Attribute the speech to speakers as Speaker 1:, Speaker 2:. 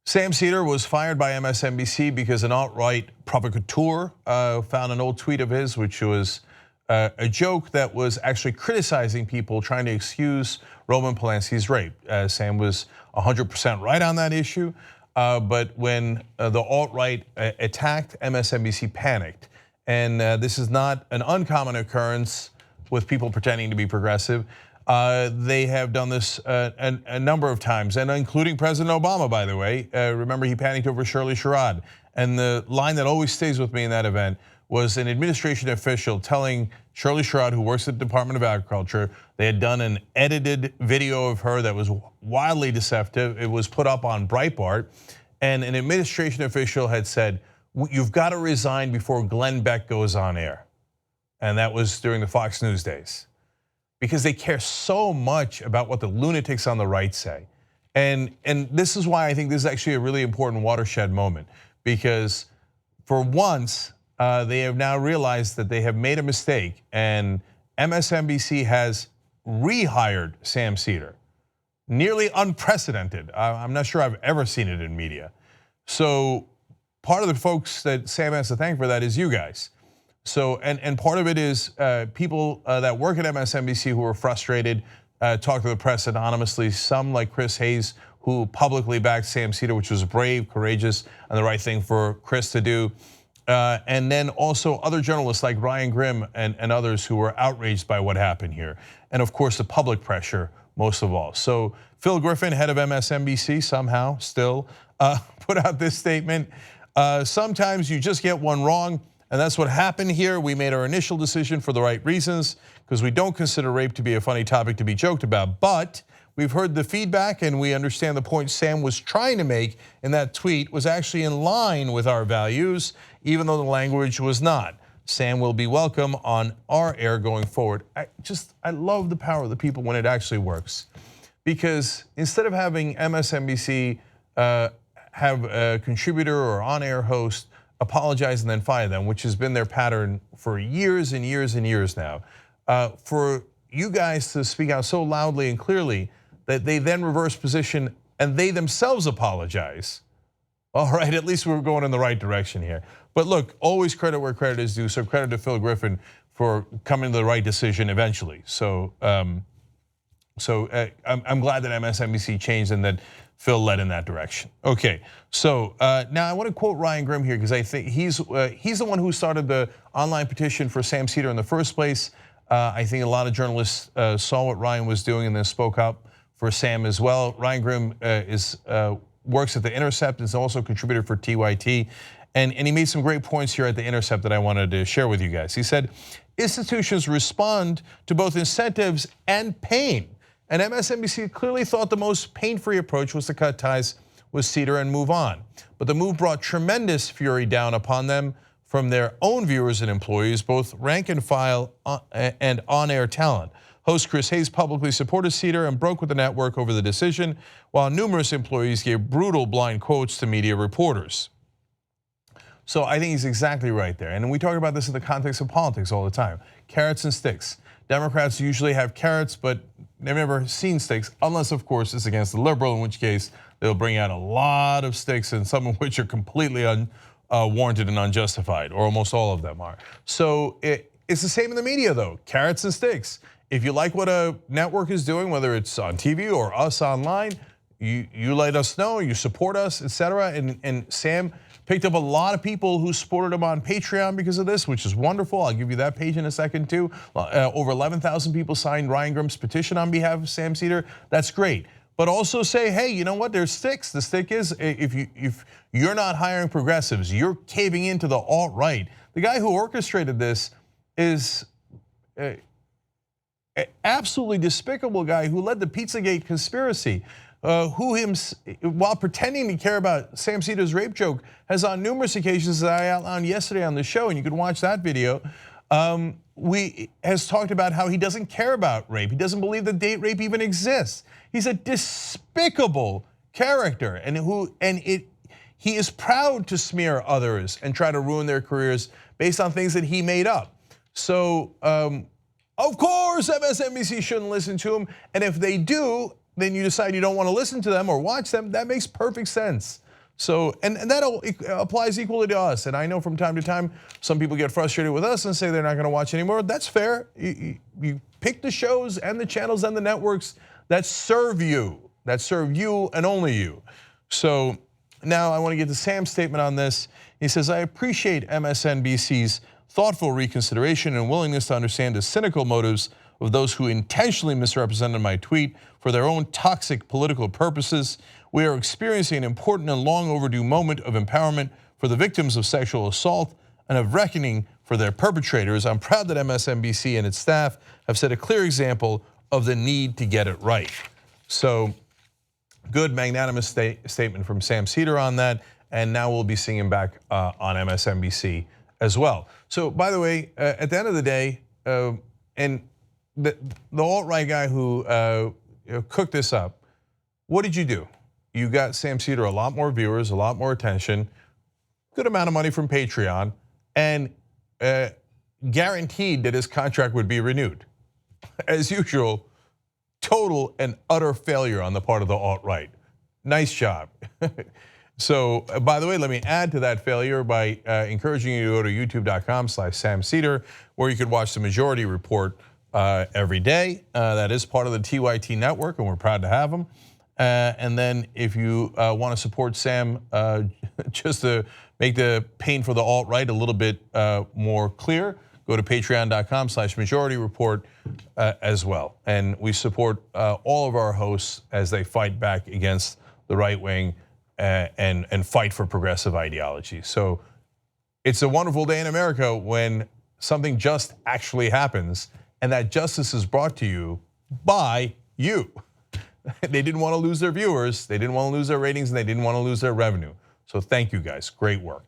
Speaker 1: Sam Seder was fired by MSNBC because an alt-right provocateur found an old tweet of his, which was a joke that was actually criticizing people trying to excuse Roman Polanski's rape. Sam was 100% right on that issue, but when the alt-right attacked, MSNBC panicked. And this is not an uncommon occurrence with people pretending to be progressive. They have done this a number of times, and including President Obama, by the way. Remember, he panicked over Shirley Sherrod. And the line that always stays with me in that event was an administration official telling Shirley Sherrod, who works at the Department of Agriculture, they had done an edited video of her that was wildly deceptive. It was put up on Breitbart, and an administration official had said, "You've got to resign before Glenn Beck goes on air." And that was during the Fox News days. Because they care so much about what the lunatics on the right say. And this is why I think this is actually a really important watershed moment. Because for once, they have now realized that they have made a mistake, and MSNBC has rehired Sam Seder. Nearly unprecedented. I'm not sure I've ever seen it in media. So part of the folks that Sam has to thank for that is you guys. So, and part of it is people that work at MSNBC who are frustrated, talk to the press anonymously. Some like Chris Hayes, who publicly backed Sam Seder, which was brave, courageous, and the right thing for Chris to do. And then also other journalists like Ryan Grimm and others who were outraged by what happened here. And of course, the public pressure most of all. So Phil Griffin, head of MSNBC, somehow still put out this statement. Sometimes you just get one wrong. And that's what happened here. We made our initial decision for the right reasons, because we don't consider rape to be a funny topic to be joked about. But we've heard the feedback, and we understand the point Sam was trying to make in that tweet was actually in line with our values, even though the language was not. Sam will be welcome on our air going forward. I love the power of the people when it actually works. Because instead of having MSNBC have a contributor or on-air host apologize and then fire them, which has been their pattern for years and years and years now. For you guys to speak out so loudly and clearly that they then reverse position and they themselves apologize. All right, at least we're going in the right direction here. But look, always credit where credit is due. So credit to Phil Griffin for coming to the right decision eventually. So, I'm glad that MSNBC changed and that Phil led in that direction. Okay, so now I want to quote Ryan Grimm here, because I think he's the one who started the online petition for Sam Seder in the first place. I think a lot of journalists saw what Ryan was doing and then spoke up for Sam as well. Ryan Grimm works at the Intercept, is also a contributor for TYT, and he made some great points here at the Intercept that I wanted to share with you guys. He said, institutions respond to both incentives and pain. And MSNBC clearly thought the most pain-free approach was to cut ties with Seder and move on. But the move brought tremendous fury down upon them from their own viewers and employees, both rank and file and on-air talent. Host Chris Hayes publicly supported Seder and broke with the network over the decision, while numerous employees gave brutal blind quotes to media reporters. So I think he's exactly right there. And we talk about this in the context of politics all the time. Carrots and sticks. Democrats usually have carrots, but they've never seen sticks, unless of course it's against the liberal, in which case they'll bring out a lot of sticks, and some of which are completely unwarranted and unjustified, or almost all of them are. So it's the same in the media though, carrots and sticks. If you like what a network is doing, whether it's on TV or us online, you let us know, you support us, etc. And Sam picked up a lot of people who supported him on Patreon because of this, which is wonderful. I'll give you that page in a second too. Over 11,000 people signed Ryan Grimm's petition on behalf of Sam Seder. That's great. But also say, hey, you know what? There's sticks. The stick is if you're not hiring progressives, you're caving into the alt-right. The guy who orchestrated this is an absolutely despicable guy who led the Pizzagate conspiracy. While pretending to care about Sam Seder's rape joke, has on numerous occasions that I outlined yesterday on the show, and you can watch that video, has talked about how he doesn't care about rape. He doesn't believe that date rape even exists. He's a despicable character, and he is proud to smear others and try to ruin their careers based on things that he made up. So, of course, MSNBC shouldn't listen to him, and if they do, then you decide you don't want to listen to them or watch them, that makes perfect sense. So, and that applies equally to us. And I know from time to time, some people get frustrated with us and say they're not going to watch anymore. That's fair. You pick the shows and the channels and the networks that serve you and only you. So now I want to get to Sam's statement on this. He says, I appreciate MSNBC's thoughtful reconsideration and willingness to understand the cynical motives of those who intentionally misrepresented my tweet for their own toxic political purposes. We are experiencing an important and long overdue moment of empowerment for the victims of sexual assault and of reckoning for their perpetrators. I'm proud that MSNBC and its staff have set a clear example of the need to get it right. So good, magnanimous statement from Sam Seder on that, and now we'll be seeing him back on MSNBC as well. So by the way, at the end of the day, and the alt-right guy who cooked this up, what did you do? You got Sam Seder a lot more viewers, a lot more attention, good amount of money from Patreon, and guaranteed that his contract would be renewed. As usual, total and utter failure on the part of the alt-right. Nice job. So, by the way, let me add to that failure by encouraging you to go to youtube.com/Sam Seder, where you could watch the Majority Report every day. That is part of the TYT network, and we're proud to have them. And then if you want to support Sam just to make the pain for the alt-right a little bit more clear, go to patreon.com/Majority Report as well. And we support all of our hosts as they fight back against the right wing and fight for progressive ideology. So it's a wonderful day in America when something just actually happens, and that justice is brought to you by you. They didn't want to lose their viewers, they didn't want to lose their ratings, and they didn't want to lose their revenue. So thank you guys, great work.